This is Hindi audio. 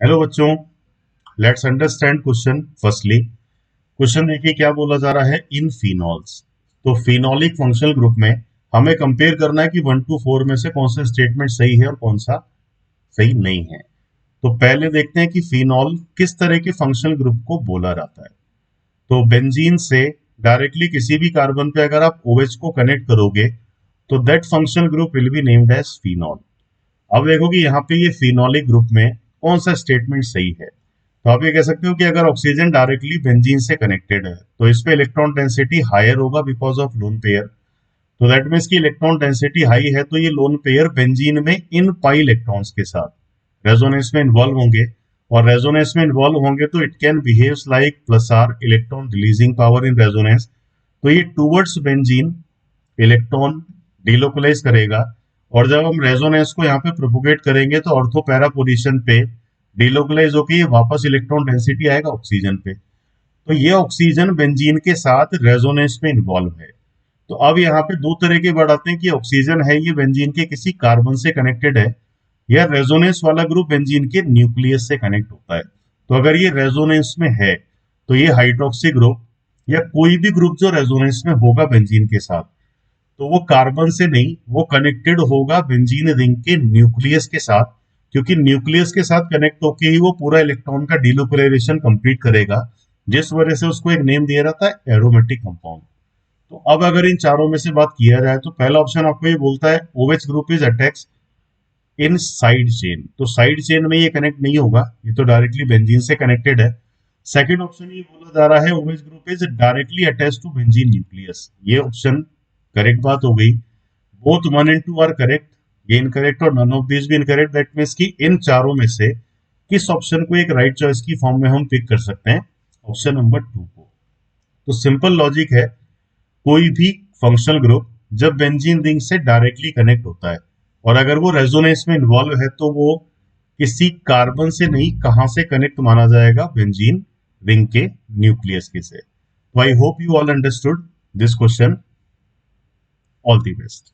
हेलो बच्चों, let's understand question. Firstly question देखिए क्या बोला जा रहा है। इन फिनॉल्स, तो फिनॉलिक फंक्शनल ग्रुप में हमें कंपेयर करना है कि 1 to 4 में से कौन सा स्टेटमेंट सही है और कौन सा सही नहीं है। तो पहले देखते हैं कि फिनॉल किस तरह के फंक्शनल ग्रुप को बोला जाता है। तो बेंजीन से डायरेक्टली किसी भी कार्बन पे अगर आप OH को कनेक्ट करोगे तो that functional group will be named as phenol. अब देखो कि यहाँ पे ये फिनॉलिक ग्रुप में कौन सा स्टेटमेंट सही है। तो आप ये कह सकते हो कि अगर ऑक्सीजन डायरेक्टली बेंजीन से कनेक्टेड है तो इस पे इलेक्ट्रॉन डेंसिटी हायर होगा बिकॉज ऑफ लोन पेयर। तो दैट मीन्स की इलेक्ट्रॉन डेंसिटी हाई है तो ये लोन पेयर बेंजीन में इन पाई इलेक्ट्रॉन्स के साथ रेजोनेंस में इन्वॉल्व होंगे, और रेजोनेंस में इन्वॉल्व होंगे तो it can behaves like plus R electron releasing power in resonance. तो ये टूवर्ड्स बेंजीन इलेक्ट्रॉन डिलोकलाइज करेगा, और जब हम रेजोनेंस को यहाँ पे प्रोपोगेट करेंगे तो ऑर्थो पैरा पोजीशन पे डिलोकलाइज होकर ये वापस इलेक्ट्रॉन डेंसिटी आएगा ऑक्सीजन पे। तो ये ऑक्सीजन बेंजीन के साथ रेजोनेंस में इन्वॉल्व है। तो अब यहाँ पे दो तरह के वर्ड आते हैं कि ऑक्सीजन है ये बेंजीन के किसी कार्बन से कनेक्टेड है, या रेजोनेंस वाला ग्रुप बेंजीन के न्यूक्लियस से कनेक्ट होता है। तो अगर ये रेजोनेंस में है तो ये हाइड्रोक्सी ग्रुप या कोई भी ग्रुप जो रेजोनेंस में होगा बेंजीन के साथ, तो वो कार्बन से नहीं, वो कनेक्टेड होगा बेंजीन रिंग के न्यूक्लियस के साथ, क्योंकि न्यूक्लियस के साथ कनेक्ट होके ही वो पूरा इलेक्ट्रॉन का डिलोकलाइजेशन कंप्लीट करेगा, जिस वजह से उसको एक नेम दिया रहता है एरोमेटिक कंपाउंड। तो अब अगर इन चारों में से बात किया जाए तो पहला ऑप्शन आपको ये बोलता है OH group is attach in side chain. तो साइड चेन में ये कनेक्ट नहीं होगा, ये तो डायरेक्टली बेंजीन से कनेक्टेड है। सेकंड ऑप्शन ये बोला जा रहा है OH group is directly attach to benzene nucleus. ये ऑप्शन करेक्ट बात हो गई। बोथ 1 and 2 आर करेक्ट, ये इनकरेक्ट और नन ऑफ दिस भी इनकरेक्ट। दैट मीन्स कि इन चारों में से किस ऑप्शन को एक राइट चॉइस की फॉर्म में हम पिक कर सकते हैं, ऑप्शन नंबर 2 को। तो सिंपल लॉजिक है, कोई भी फंक्शनल ग्रुप जब बेंजीन रिंग से डायरेक्टली कनेक्ट होता है और अगर वो रेजोनेंस में इन्वॉल्व है तो वो किसी कार्बन से नहीं, कहां से कनेक्ट माना जाएगा, बेंजीन रिंग के न्यूक्लियस के से। तो I hope you all understood this question. All the best.